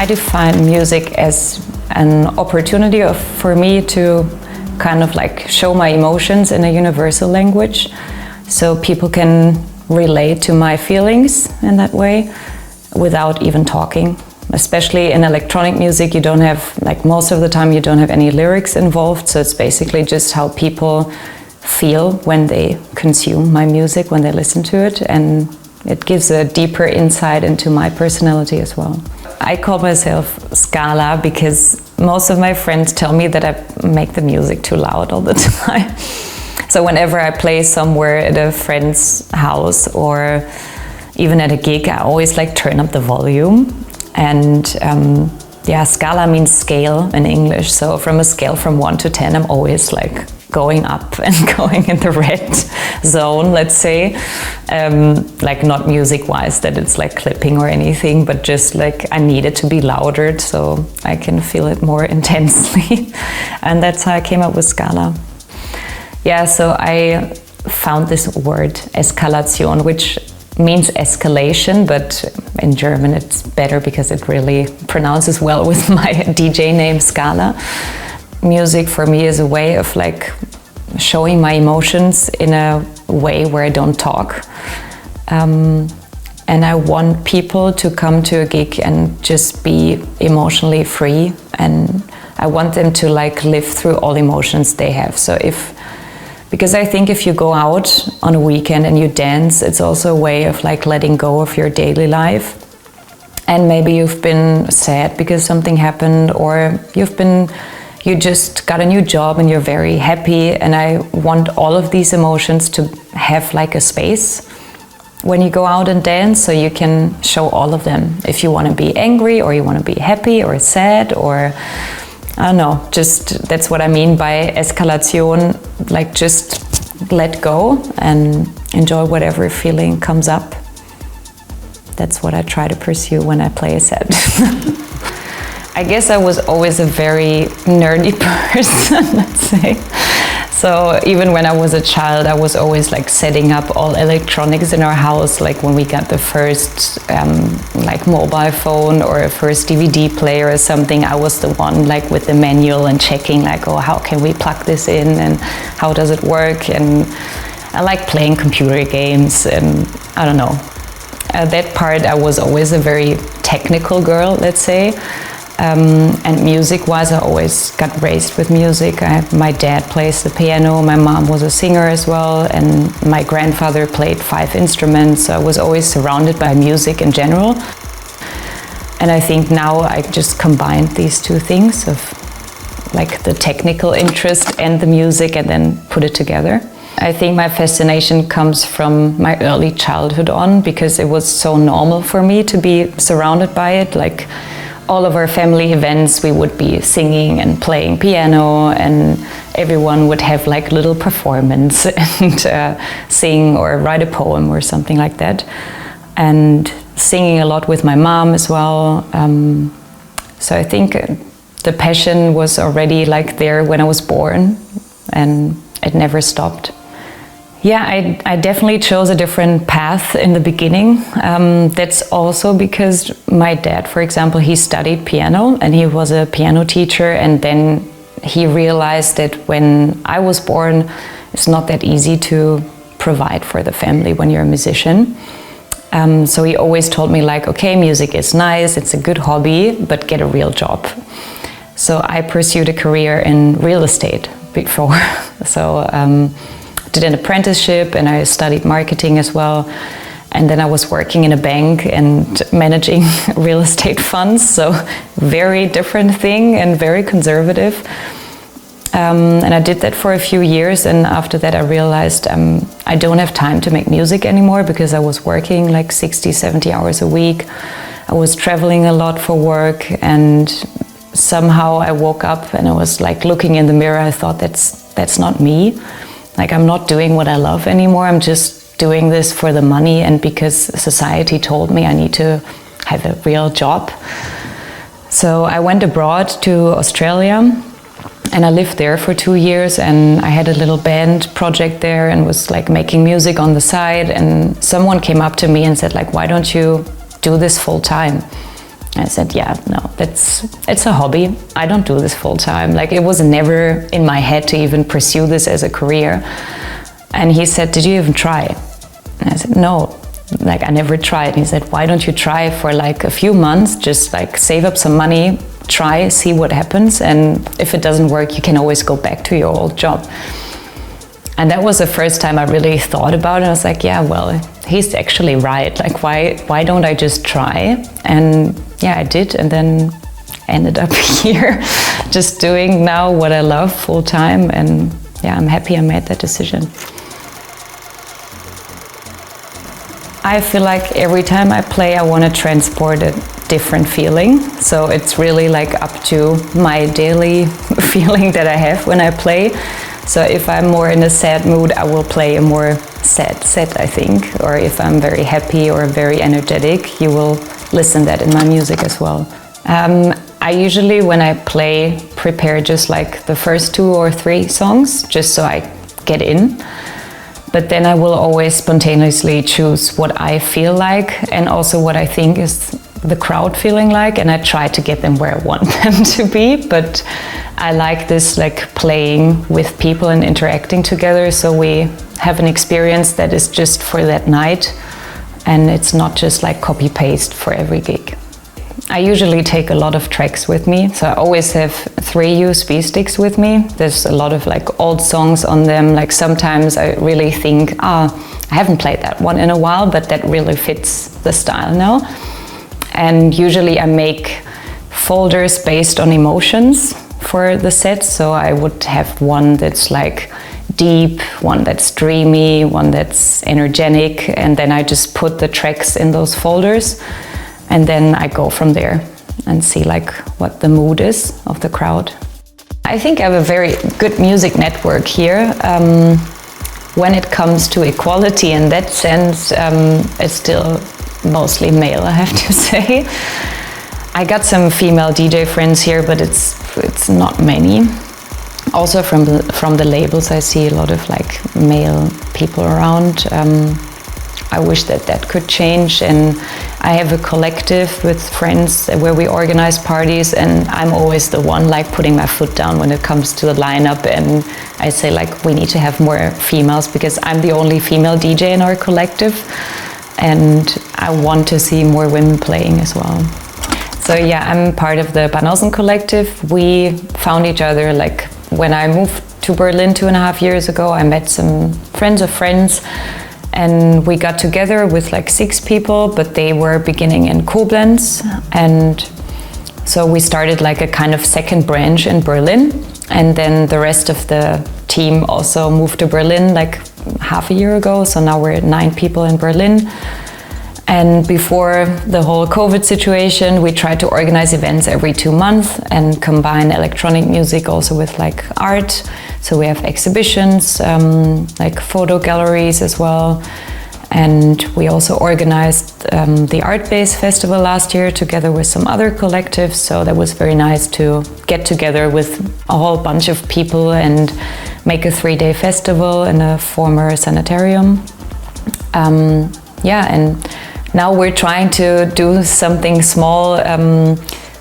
I define music as an opportunity for me to kind of like show my emotions in a universal language, so people can relate to my feelings in that way without even talking. Especially in electronic music, you don't have, like most of the time, you don't have any lyrics involved, so it's basically just how people feel when they consume my music, when they listen to it, and it gives a deeper insight into my personality as well. I call myself SKALA because most of my friends tell me that I make the music too loud all the time. So whenever I play somewhere at a friend's house or even at a gig, I always like turn up the volume. And yeah, SKALA means scale in English. So from a scale from 1 to 10, I'm always like going up and going in the red zone, let's say. Like not music-wise, that it's like clipping or anything, but just like I need it to be louder so I can feel it more intensely. And that's how I came up with SKALA. Yeah, so I found this word, escalated, which means escalation, but in German it's better because it really pronounces well with my DJ name SKALA. Music for me is a way of like showing my emotions in a way where I don't talk. And I want people to come to a gig and just be emotionally free, and I want them to like live through all emotions they have. So because I think if you go out on a weekend and you dance, it's also a way of like letting go of your daily life. And maybe you've been sad because something happened, or you just got a new job and you're very happy. And I want all of these emotions to have like a space when you go out and dance, so you can show all of them. If you want to be angry, or you want to be happy or sad, or I don't know, just that's what I mean by escalation, like just let go and enjoy whatever feeling comes up. That's what I try to pursue when I play a set. I guess I was always a very nerdy person, let's say. So even when I was a child, I was always like setting up all electronics in our house. Like when we got the first like mobile phone or a first DVD player or something, I was the one like with the manual and checking like, oh, how can we plug this in and how does it work? And I like playing computer games, and I don't know. That part, I was always a very technical girl, let's say. And music-wise, I always got raised with music. My dad plays the piano, my mom was a singer as well, and my grandfather played 5 instruments. So I was always surrounded by music in general. And I think now I just combined these two things of like the technical interest and the music, and then put it together. I think my fascination comes from my early childhood on, because it was so normal for me to be surrounded by it. Like all of our family events, we would be singing and playing piano, and everyone would have like little performance and sing or write a poem or something like that. And singing a lot with my mom as well. So I think the passion was already like there when I was born, and it never stopped. Yeah, I definitely chose a different path in the beginning. That's also because my dad, for example, he studied piano and he was a piano teacher, and then he realized that when I was born, it's not that easy to provide for the family when you're a musician. So he always told me like, okay, music is nice, it's a good hobby, but get a real job. So I pursued a career in real estate before. So did an apprenticeship, and I studied marketing as well. And then I was working in a bank and managing real estate funds. So very different thing and very conservative. And I did that for a few years, and after that I realized I don't have time to make music anymore, because I was working like 60, 70 hours a week. I was traveling a lot for work, and somehow I woke up and I was like looking in the mirror. I thought that's not me. Like I'm not doing what I love anymore. I'm just doing this for the money, and because society told me I need to have a real job. So I went abroad to Australia, and I lived there for 2 years, and I had a little band project there and was like making music on the side. And someone came up to me and said like, why don't you do this full time? I said, yeah, no, it's a hobby. I don't do this full time. Like, it was never in my head to even pursue this as a career. And he said, did you even try? And I said, no, like, I never tried. And he said, why don't you try for like a few months, just like save up some money, try, see what happens. And if it doesn't work, you can always go back to your old job. And that was the first time I really thought about it. I was like, yeah, well, he's actually right. Like, why don't I just try? And yeah, I did, and then ended up here, just doing now what I love full time. And yeah, I'm happy I made that decision. I feel like every time I play, I want to transport a different feeling. So it's really like up to my daily feeling that I have when I play. So if I'm more in a sad mood, I will play a more sad set, I think. Or if I'm very happy or very energetic, you will listen that in my music as well. I usually, when I play, prepare just like the first 2 or 3 songs, just so I get in. But then I will always spontaneously choose what I feel like and also what I think is the crowd feeling like, and I try to get them where I want them to be. But I like this, like, playing with people and interacting together, so we have an experience that is just for that night, and it's not just like copy-paste for every gig. I usually take a lot of tracks with me, so I always have 3 USB sticks with me. There's a lot of like old songs on them. Like, sometimes I really think, I haven't played that one in a while, but that really fits the style now. And usually I make folders based on emotions for the set. So I would have one that's like deep, one that's dreamy, one that's energetic, and then I just put the tracks in those folders, and then I go from there and see like what the mood is of the crowd. I think I have a very good music network here. When it comes to equality in that sense, it's still mostly male, I have to say. I got some female DJ friends here, but it's not many. Also from the labels, I see a lot of like male people around. I wish that could change, and I have a collective with friends where we organize parties, and I'm always the one like putting my foot down when it comes to the lineup, and I say like we need to have more females because I'm the only female DJ in our collective, and I want to see more women playing as well. So yeah, I'm part of the Banausen collective. We found each other like when I moved to Berlin 2.5 years ago. I met some friends of friends, and we got together with like 6 people, but they were beginning in Koblenz. And so we started like a kind of second branch in Berlin. And then the rest of the team also moved to Berlin like half a year ago. So now we're 9 people in Berlin. And before the whole COVID situation, we tried to organize events every 2 months and combine electronic music also with like art. So we have exhibitions, like photo galleries as well. And we also organized the Art Base Festival last year together with some other collectives. So that was very nice to get together with a whole bunch of people and make a 3-day festival in a former sanitarium. Yeah, and now we're trying to do something small.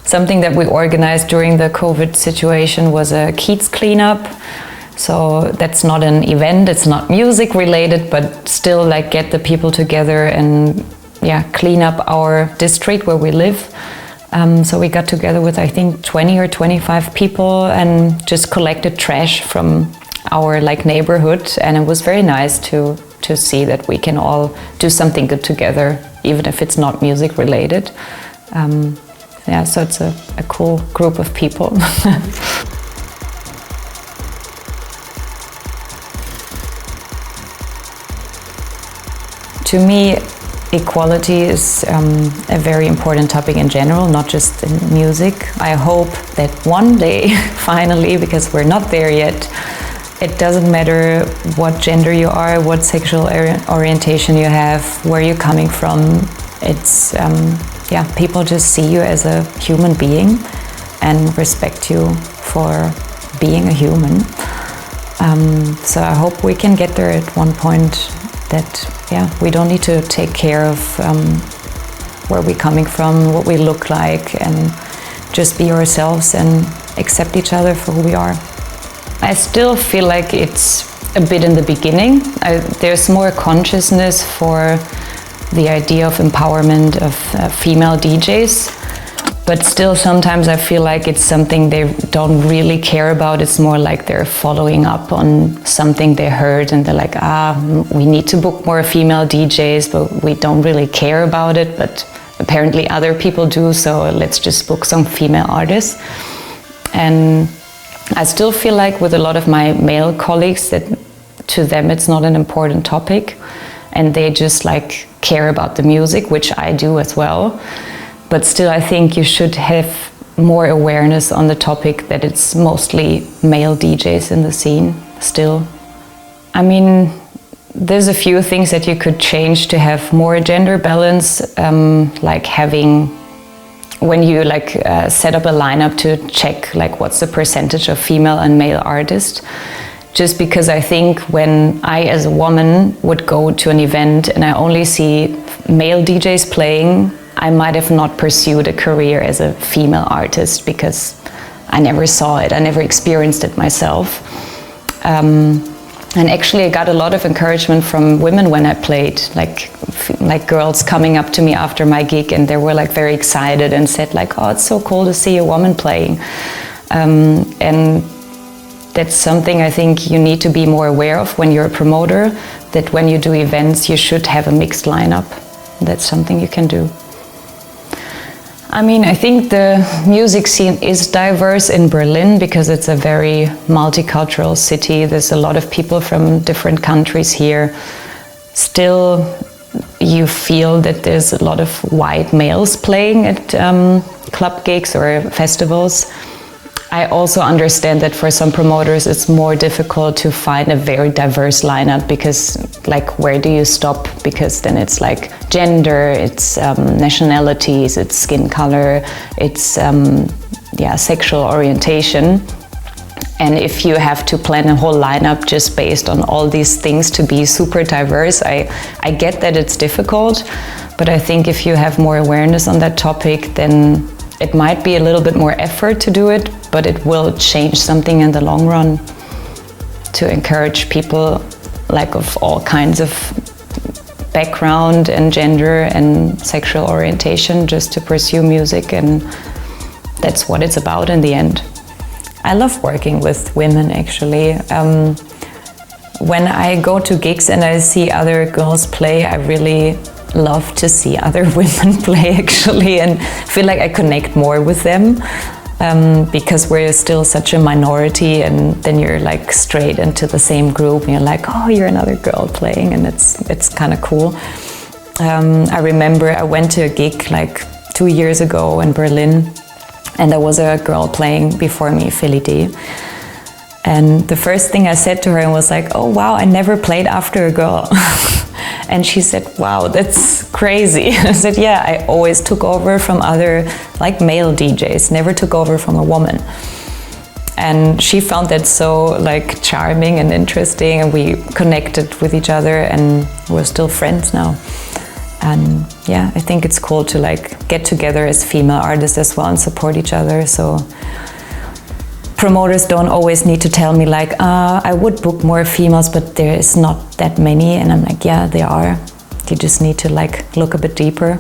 Something that we organized during the COVID situation was a kiez cleanup. So that's not an event, it's not music related, but still like get the people together and yeah, clean up our district where we live. So we got together with I think 20 or 25 people and just collected trash from our like neighborhood, and it was very nice to see that we can all do something good together, even if it's not music related. Yeah, so it's a cool group of people. To me, equality is a very important topic in general, not just in music. I hope that one day, finally, because we're not there yet, it doesn't matter what gender you are, what sexual orientation you have, where you're coming from. It's, yeah, people just see you as a human being and respect you for being a human. So I hope we can get there at one point, that yeah, we don't need to take care of where we're coming from, what we look like, and just be ourselves and accept each other for who we are. I still feel like it's a bit in the beginning. There's more consciousness for the idea of empowerment of female DJs. But still, sometimes I feel like it's something they don't really care about. It's more like they're following up on something they heard and they're like, we need to book more female DJs, but we don't really care about it. But apparently other people do, so let's just book some female artists. And I still feel like with a lot of my male colleagues that to them it's not an important topic and they just like care about the music, which I do as well. But still, I think you should have more awareness on the topic that it's mostly male DJs in the scene still. I mean, there's a few things that you could change to have more gender balance, like having, when you like set up a lineup to check like what's the percentage of female and male artists. Just because I think when I as a woman would go to an event and I only see male DJs playing, I might have not pursued a career as a female artist because I never saw it, I never experienced it myself. And actually I got a lot of encouragement from women when I played, like girls coming up to me after my gig and they were like very excited and said like, oh, it's so cool to see a woman playing. And that's something I think you need to be more aware of when you're a promoter, that when you do events you should have a mixed lineup. That's something you can do. I mean, I think the music scene is diverse in Berlin because it's a very multicultural city. There's a lot of people from different countries here. Still, you feel that there's a lot of white males playing at club gigs or festivals. I also understand that for some promoters it's more difficult to find a very diverse lineup because, like, where do you stop? Because then it's like gender, it's nationalities, it's skin color, it's sexual orientation. And if you have to plan a whole lineup just based on all these things to be super diverse, I get that it's difficult, but I think if you have more awareness on that topic, then it might be a little bit more effort to do it, but it will change something in the long run to encourage people like of all kinds of background and gender and sexual orientation just to pursue music, and that's what it's about in the end. I love working with women actually. When I go to gigs and I see other girls play, I really love to see other women play actually, and feel like I connect more with them because we're still such a minority, and then you're like straight into the same group and you're like, oh, you're another girl playing, and it's kind of cool. I remember I went to a gig like 2 years ago in Berlin and there was a girl playing before me, Felide. And the first thing I said to her was like, oh wow, I never played after a girl. And she said, wow, that's crazy. I said, yeah, I always took over from other like male DJs, never took over from a woman. And she found that so like charming and interesting, and we connected with each other and we're still friends now. And yeah, I think it's cool to like get together as female artists as well and support each other. So promoters don't always need to tell me like, I would book more females, but there is not that many. And I'm like, yeah, there are. You just need to like look a bit deeper.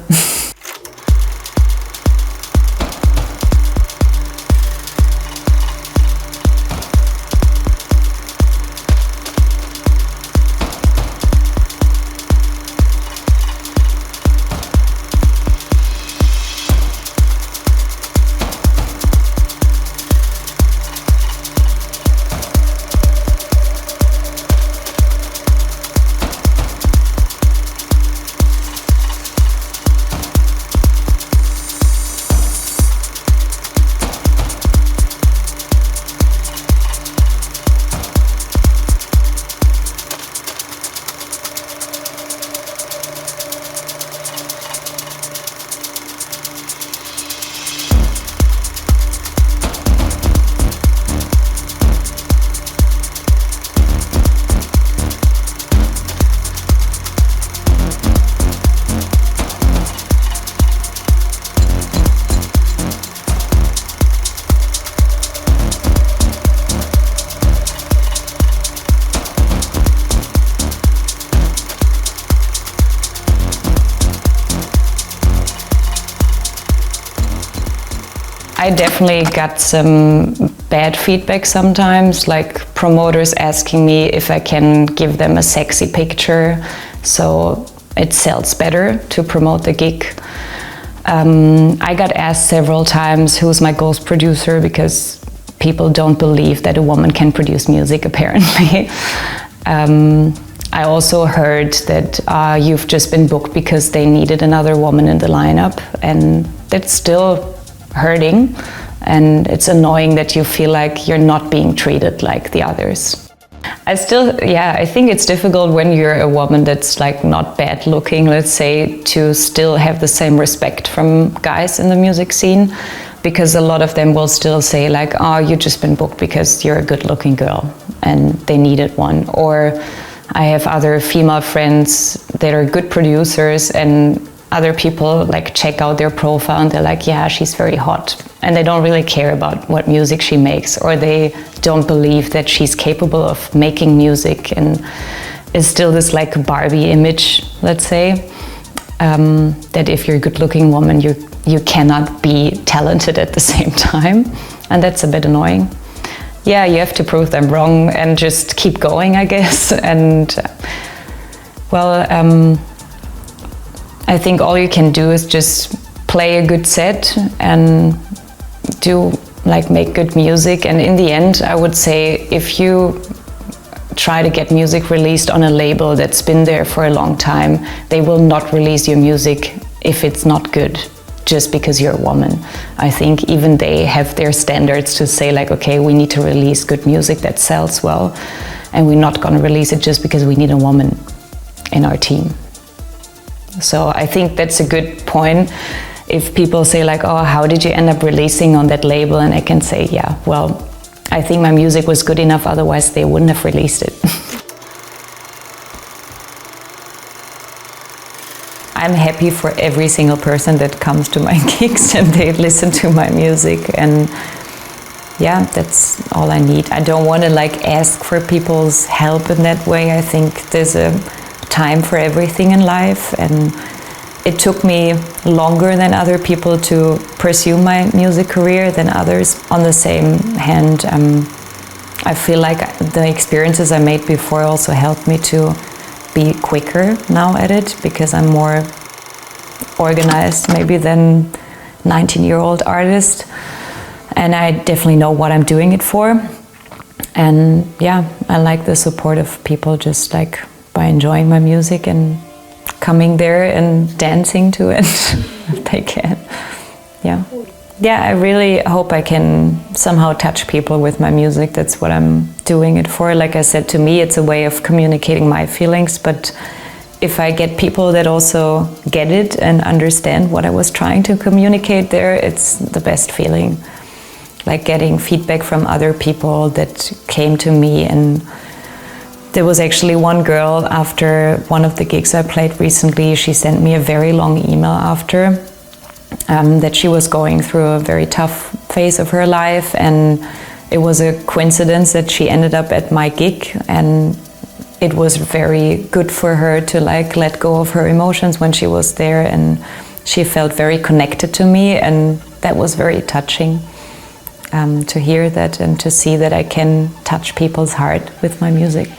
I definitely got some bad feedback sometimes, like promoters asking me if I can give them a sexy picture so it sells better to promote the gig. I got asked several times who's my ghost producer, because people don't believe that a woman can produce music, apparently. I also heard that you've just been booked because they needed another woman in the lineup, and that's still hurting, and it's annoying that you feel like you're not being treated like the others. I think it's difficult when you're a woman that's like not bad looking, let's say, to still have the same respect from guys in the music scene, because a lot of them will still say like, oh, you've just been booked because you're a good looking girl and they needed one. Or I have other female friends that are good producers, and other people like check out their profile and they're like, yeah, she's very hot, and they don't really care about what music she makes, or they don't believe that she's capable of making music, and is still this like Barbie image, let's say, that if you're a good-looking woman, you cannot be talented at the same time, and that's a bit annoying. Yeah, you have to prove them wrong and just keep going, I guess. And well, I think all you can do is just play a good set and make good music. And in the end, I would say, if you try to get music released on a label that's been there for a long time, they will not release your music if it's not good, just because you're a woman. I think even they have their standards to say like, okay, we need to release good music that sells well, and we're not gonna release it just because we need a woman in our team. So I think that's a good point. If people say like, oh, how did you end up releasing on that label? And I can say, yeah, well, I think my music was good enough, otherwise they wouldn't have released it. I'm happy for every single person that comes to my gigs and they listen to my music, and yeah, that's all I need. I don't want to like ask for people's help in that way. I think there's a time for everything in life, and it took me longer than other people to pursue my music career than others. On the same hand, I feel like the experiences I made before also helped me to be quicker now at it, because I'm more organized maybe than 19-year-old artist, and I definitely know what I'm doing it for. And yeah, I like the support of people, just like by enjoying my music and coming there and dancing to it if they can. Yeah, I really hope I can somehow touch people with my music. That's what I'm doing it for. Like I said, to me it's a way of communicating my feelings, but if I get people that also get it and understand what I was trying to communicate there, it's the best feeling. Like getting feedback from other people that came to me. And there was actually one girl, after one of the gigs I played recently, she sent me a very long email after, that she was going through a very tough phase of her life, and it was a coincidence that she ended up at my gig, and it was very good for her to like let go of her emotions when she was there, and she felt very connected to me, and that was very touching to hear that and to see that I can touch people's heart with my music.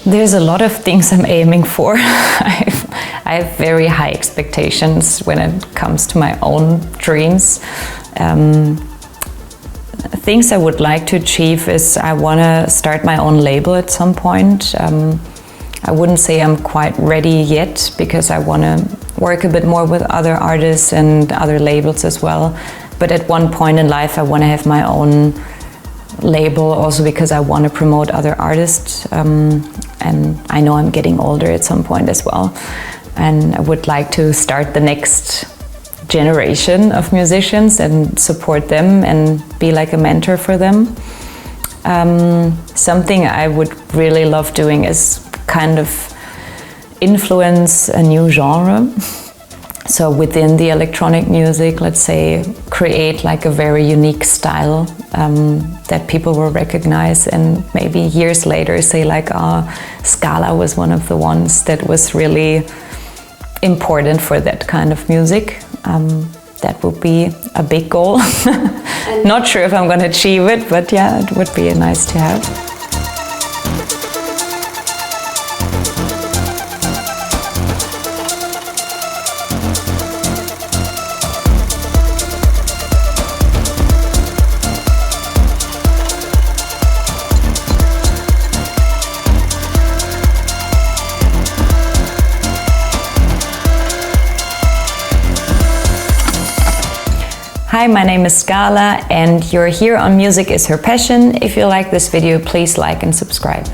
There's a lot of things I'm aiming for. I have very high expectations when it comes to my own dreams. Things I would like to achieve is I want to start my own label at some point. I wouldn't say I'm quite ready yet, because I want to work a bit more with other artists and other labels as well. But at one point in life I want to have my own label, also because I want to promote other artists, and I know I'm getting older at some point as well, and I would like to start the next generation of musicians and support them and be like a mentor for them. Something I would really love doing is kind of influence a new genre. So within the electronic music, let's say, create like a very unique style that people will recognize, and maybe years later say like, SKALA was one of the ones that was really important for that kind of music. that would be a big goal. Not sure if I'm going to achieve it, but yeah, it would be nice to have. Hi, my name is SKALA and you're here on Music is Her Passion. If you like this video, please like and subscribe.